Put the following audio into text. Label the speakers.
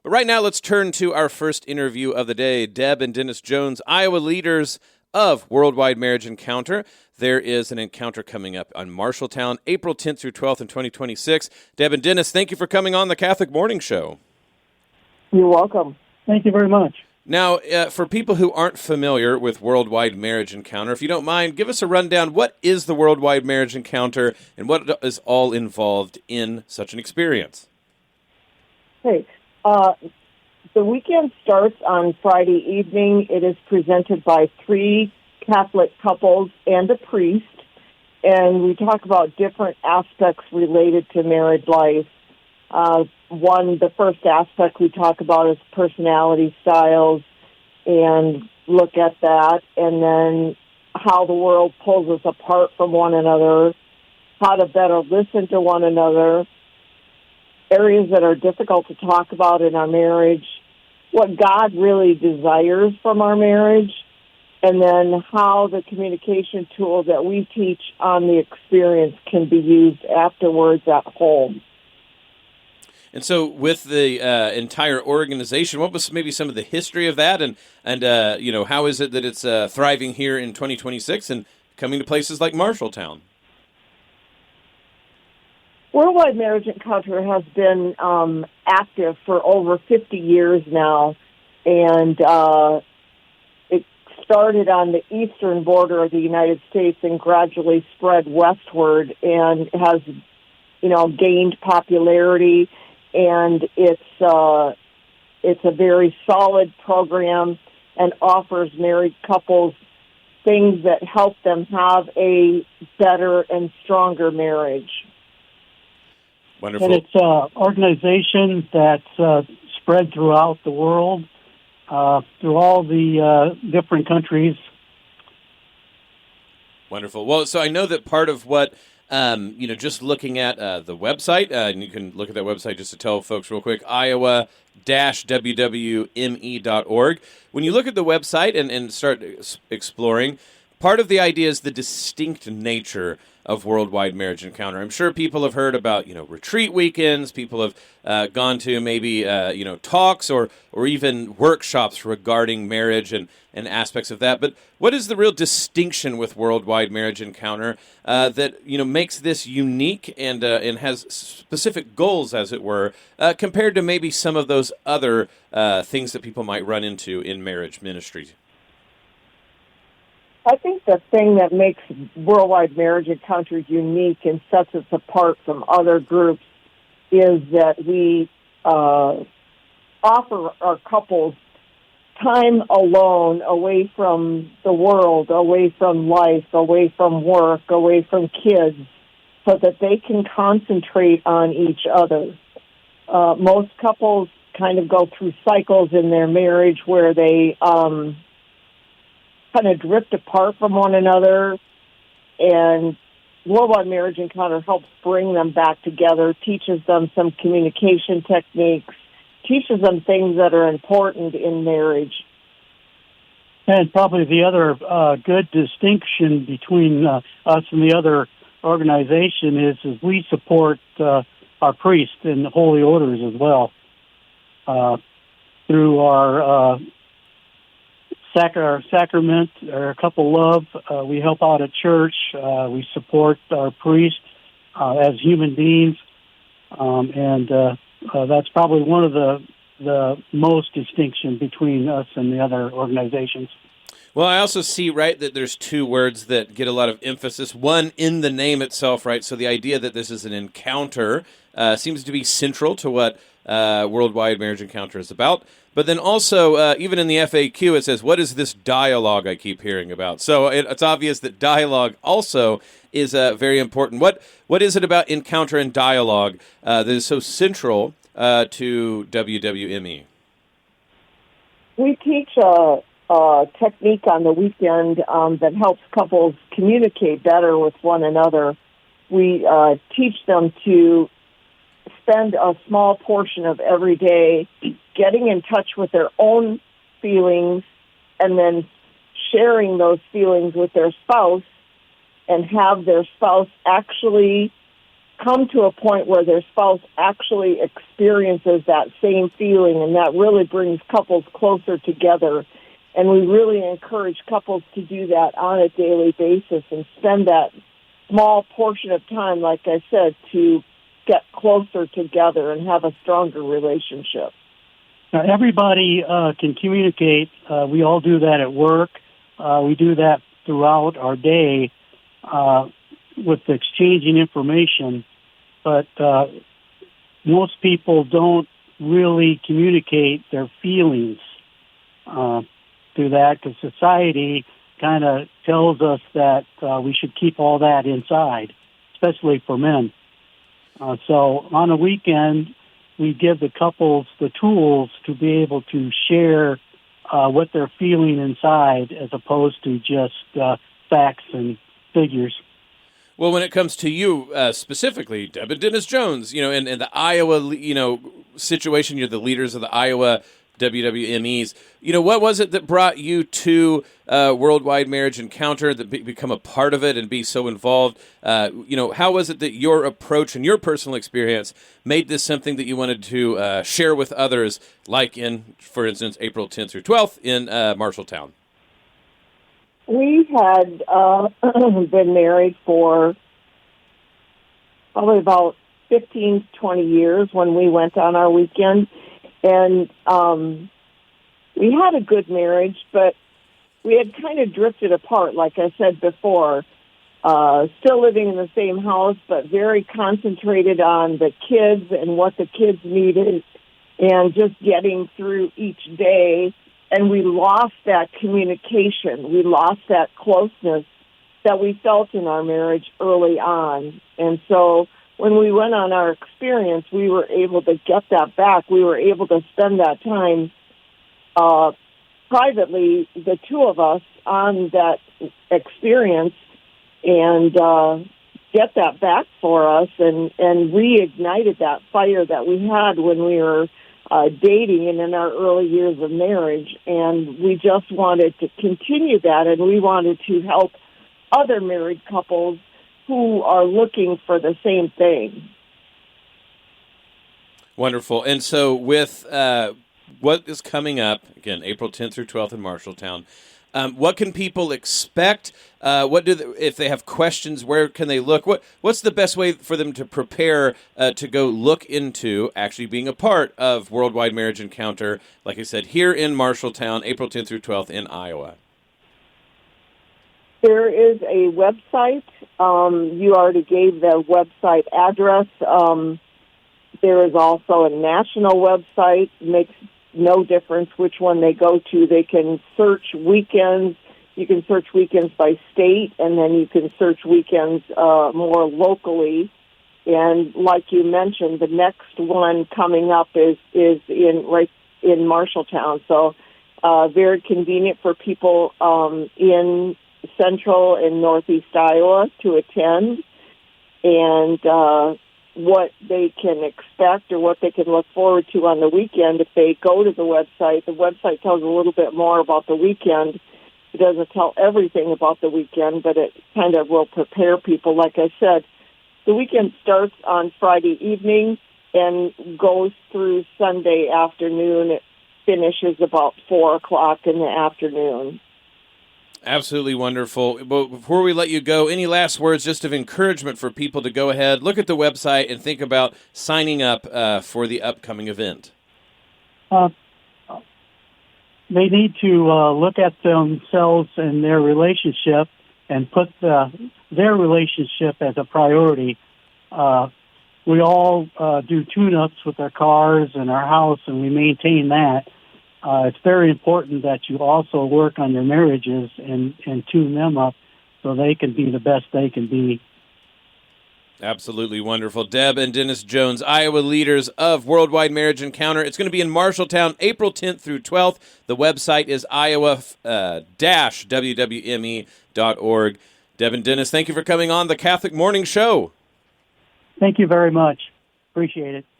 Speaker 1: But right now, let's turn to our first interview of the day. Deb and Dennis Jones, Iowa leaders of Worldwide Marriage Encounter. There is an encounter coming up on Marshalltown, April 10th through 12th in 2026. Deb and Dennis, thank you for coming on the Catholic Morning Show.
Speaker 2: You're welcome.
Speaker 3: Thank you very much.
Speaker 1: Now, for people who aren't familiar with Worldwide Marriage Encounter, if you don't mind, give us a rundown. What is the Worldwide Marriage Encounter, and what is all involved in such an experience?
Speaker 2: Hey, the weekend starts on Friday evening. It is presented by 3 Catholic couples and a priest, and we talk about different aspects related to married life. The first aspect we talk about is personality styles and look at that, and then how the world pulls us apart from one another, how to better listen to one another, areas that are difficult to talk about in our marriage, what God really desires from our marriage, and then how the communication tool that we teach on the experience can be used afterwards at home.
Speaker 1: And so with the entire organization, what was maybe some of the history of that, and how is it that it's thriving here in 2026 and coming to places like Marshalltown?
Speaker 2: Worldwide Marriage Encounter has been active for over 50 years now, and it started on the eastern border of the United States and gradually spread westward and has, gained popularity. And it's a very solid program and offers married couples things that help them have a better and stronger marriage.
Speaker 1: Wonderful.
Speaker 3: And it's an organization that's spread throughout the world, through all the different countries.
Speaker 1: Wonderful. Well, so I know that part of what just looking at the website, and you can look at that website just to tell folks real quick, iowa-wwme.org. When you look at the website and start exploring, part of the idea is the distinct nature of Worldwide Marriage Encounter. I'm sure people have heard about, retreat weekends. People have gone to maybe, talks or even workshops regarding marriage and aspects of that. But what is the real distinction with Worldwide Marriage Encounter that, makes this unique and has specific goals, as it were, compared to maybe some of those other things that people might run into in marriage ministry?
Speaker 2: I think the thing that makes Worldwide Marriage Encounter unique and sets us apart from other groups is that we offer our couples time alone, away from the world, away from life, away from work, away from kids, so that they can concentrate on each other. Most couples kind of go through cycles in their marriage where they kind of drift apart from one another, and Worldwide Marriage Encounter helps bring them back together, teaches them some communication techniques, teaches them things that are important in marriage.
Speaker 3: And probably the other good distinction between us and the other organization is we support our priests and holy orders as well through our sacrament, our couple love. We help out at church. We support our priests as human beings, and that's probably one of the most distinction between us and the other organizations.
Speaker 1: Well, I also see, right, that there's 2 words that get a lot of emphasis. One, in the name itself, right? So the idea that this is an encounter seems to be central to what Worldwide Marriage Encounter is about. But then also, even in the FAQ, it says, what is this dialogue I keep hearing about? So it's obvious that dialogue also is very important. What is it about encounter and dialogue that is so central to WWME?
Speaker 2: We teach a technique on the weekend that helps couples communicate better with one another. We teach them to spend a small portion of every day getting in touch with their own feelings and then sharing those feelings with their spouse, and have their spouse actually come to a point where their spouse actually experiences that same feeling, and that really brings couples closer together. And we really encourage couples to do that on a daily basis and spend that small portion of time, like I said, to get closer together and have a stronger relationship.
Speaker 3: Now, everybody can communicate. We all do that at work. We do that throughout our day with exchanging information. But most people don't really communicate their feelings through that, because society kind of tells us that we should keep all that inside, especially for men. So on a weekend, we give the couples the tools to be able to share what they're feeling inside, as opposed to just facts and figures.
Speaker 1: Well, when it comes to you specifically, Deb and Dennis Jones, and the Iowa, situation, you're the leaders of the Iowa WWMEs. What was it that brought you to Worldwide Marriage Encounter, that become a part of it and be so involved? How was it that your approach and your personal experience made this something that you wanted to share with others, like in, for instance, April 10th through 12th in Marshalltown?
Speaker 2: We had been married for probably about 15 to 20 years when we went on our weekend. And we had a good marriage, but we had kind of drifted apart, like I said before, still living in the same house, but very concentrated on the kids and what the kids needed and just getting through each day. And we lost that communication. We lost that closeness that we felt in our marriage early on. And so when we went on our experience, we were able to get that back. We were able to spend that time privately, the two of us, on that experience and get that back for us and reignited that fire that we had when we were dating and in our early years of marriage. And we just wanted to continue that, and we wanted to help other married couples who are looking for the same thing.
Speaker 1: Wonderful. And so with what is coming up, again, April 10th through 12th in Marshalltown, what can people expect? If they have questions, where can they look? What's the best way for them to prepare to go look into actually being a part of Worldwide Marriage Encounter, like I said, here in Marshalltown, April 10th through 12th in Iowa?
Speaker 2: There is a website. You already gave the website address. There is also a national website. Makes no difference which one they go to. They can search weekends. You can search weekends by state, and then you can search weekends more locally. And like you mentioned, the next one coming up is right in Marshalltown. So very convenient for people in Central and Northeast Iowa to attend, and what they can expect or what they can look forward to on the weekend. If they go to the website tells a little bit more about the weekend. It doesn't tell everything about the weekend, but it kind of will prepare people. Like I said, the weekend starts on Friday evening and goes through Sunday afternoon. It finishes about 4 o'clock in the afternoon.
Speaker 1: Absolutely wonderful. But before we let you go, any last words just of encouragement for people to go ahead, look at the website, and think about signing up for the upcoming event?
Speaker 3: They need to look at themselves and their relationship and put their relationship as a priority. We all do tune-ups with our cars and our house, and we maintain that. It's very important that you also work on your marriages and tune them up so they can be the best they can be.
Speaker 1: Absolutely wonderful. Deb and Dennis Jones, Iowa leaders of Worldwide Marriage Encounter. It's going to be in Marshalltown, April 10th through 12th. The website is iowa-wwme.org. Deb and Dennis, thank you for coming on the Catholic Morning Show.
Speaker 3: Thank you very much. Appreciate it.